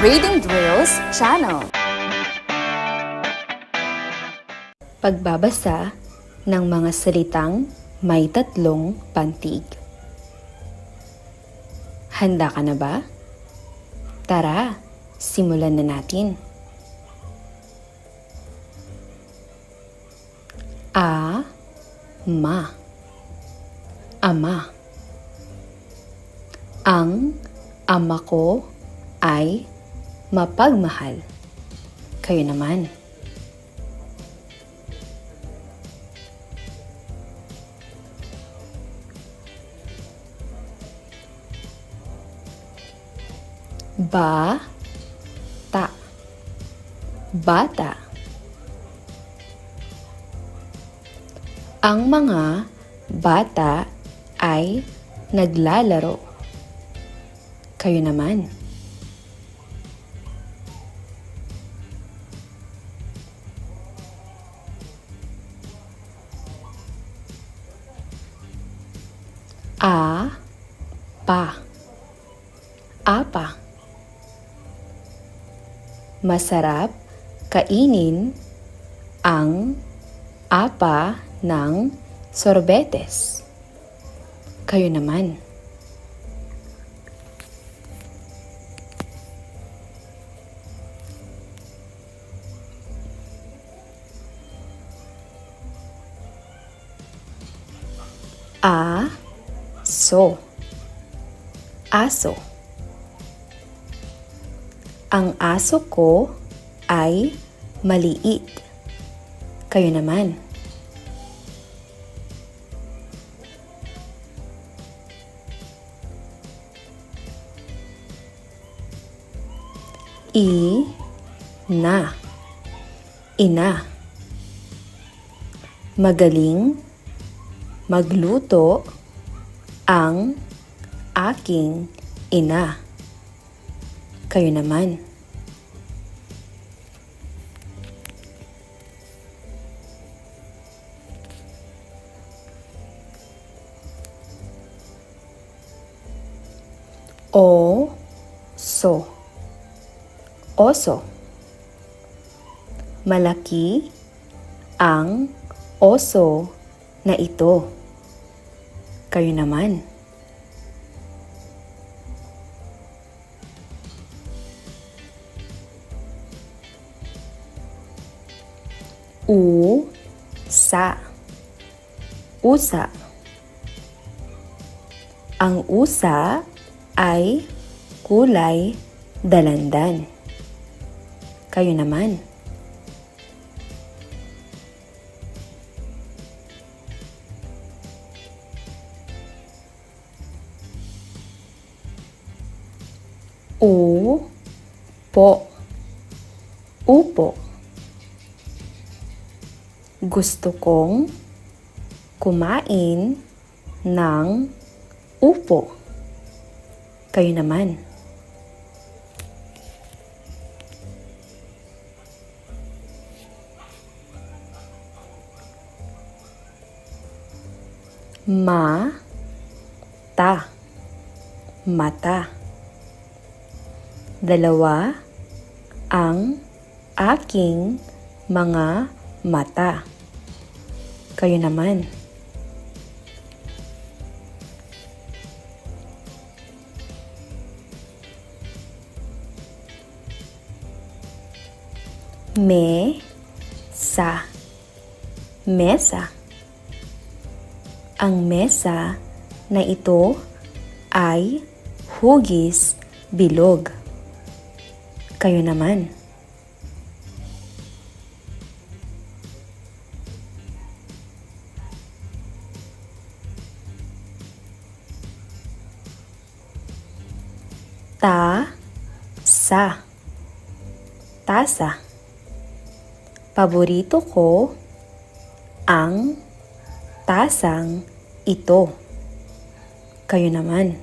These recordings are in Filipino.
Reading Drills Channel. Pagbabasa ng mga salitang may tatlong pantig. Handa ka na ba? Tara, simulan na natin. Ma. Ama. Ang ama ko ay mapagmahal. Kayo naman. Bata. Bata. Ang mga bata ay naglalaro. Kayo naman. Apa. Masarap kainin ang apa ng sorbetes. Kayo naman. Aso. Ang aso ko ay maliit. Kayo naman. Ina. Magaling magluto ang aking ina. Kayo naman. Oso. Malaki ang oso na ito. Kayo naman. Usa. Ang usa ay kulay dalandan. Kayo naman. Upo. Gusto kong kumain ng upo. Kayo naman. Mata. Dalawa ang aking mga mata. Kayo naman. Mesa. Ang mesa na ito ay hugis bilog. Kayo naman. Tasa. Paborito ko ang tasang ito. Kayo naman.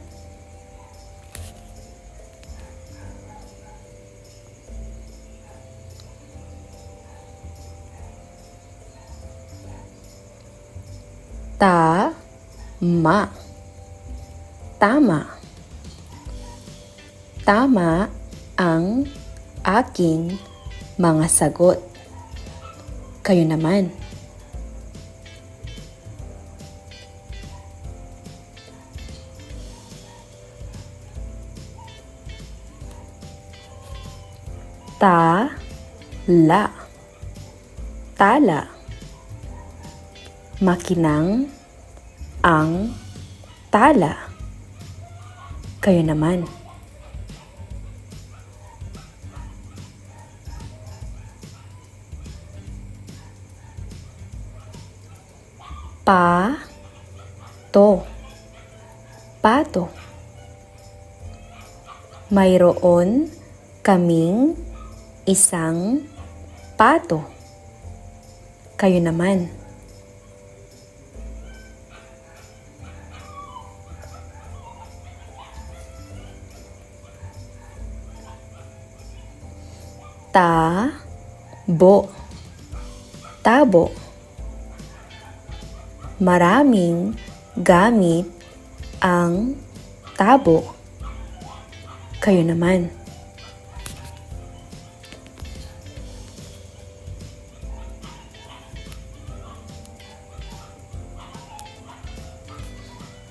Tama. ang aking mga sagot. Kayo naman. Ta-la. Tala. Makinang ang tala. Kayo naman. Pa-to. Pato. Mayroon kaming isang pato. Kayo naman. Ta-bo. Tabo. Maraming gamit ang tabo. Kayo naman.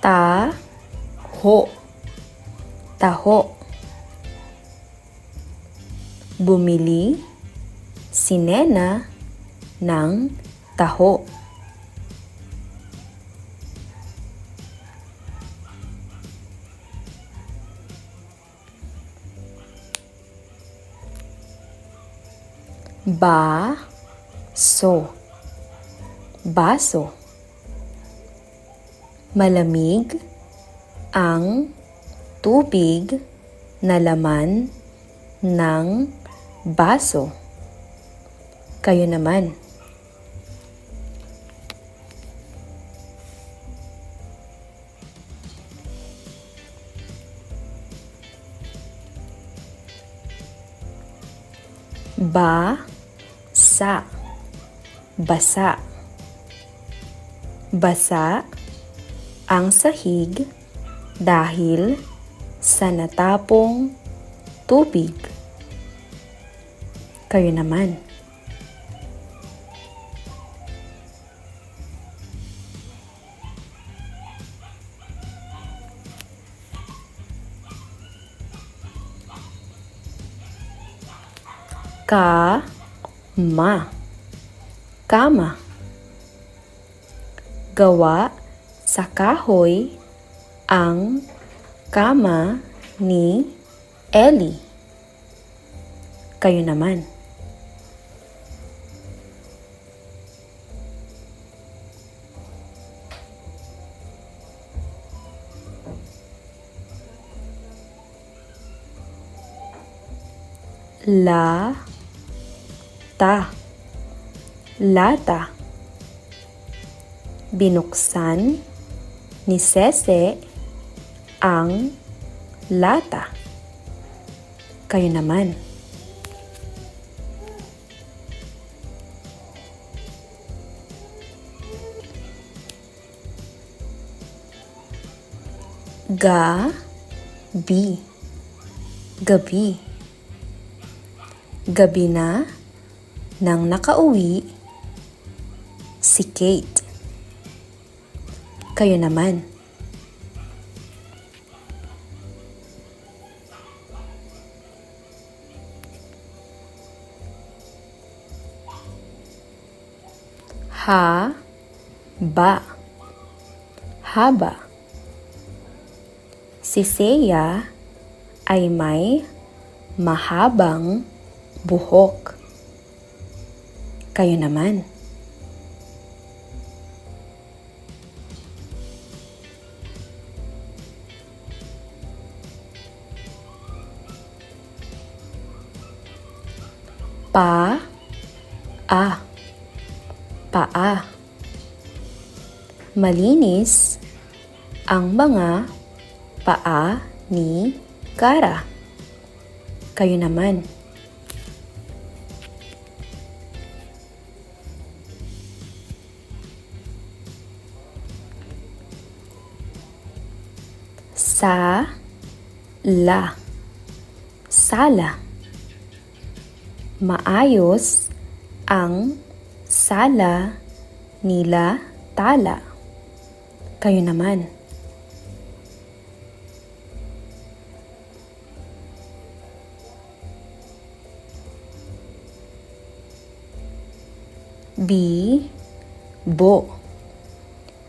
Ta-ho. Taho. Bumili si Nena ng taho. Baso. Baso. Malamig ang tubig na laman ng baso. Kayo naman. Basa. Basa. Basa ang sahig dahil sa natapong tubig. Kayo naman. Kama. Kama. Gawa sa kahoy ang kama ni Ellie. Kayo naman. Lata. Lata. Binuksan ni Sese ang lata. Kayo naman. Gabi. Gabi. Gabi na nang nakauwi si Kate. Kayo naman. Haba. Haba. Si Seiya ay may mahabang buhok. Kayo naman. Paa. Paa. Malinis ang mga paa ni Kara. Kayo naman. Sala. sala. Maayos ang sala nila Tala. Kayo naman. Bibo.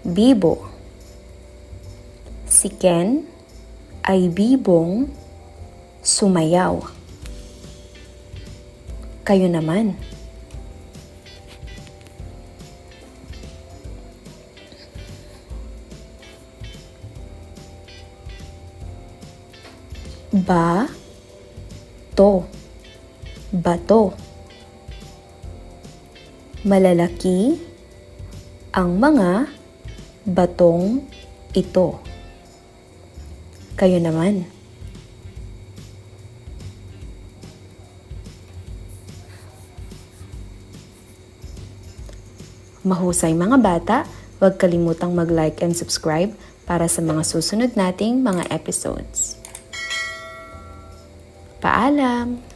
Bibo. Si Ken ay bibong sumayaw. Kayo naman. Bato. Bato. Malalaki ang mga batong ito. Kayo naman. Mahusay mga bata, huwag kalimutang mag-like and subscribe para sa mga susunod nating mga episodes. Paalam!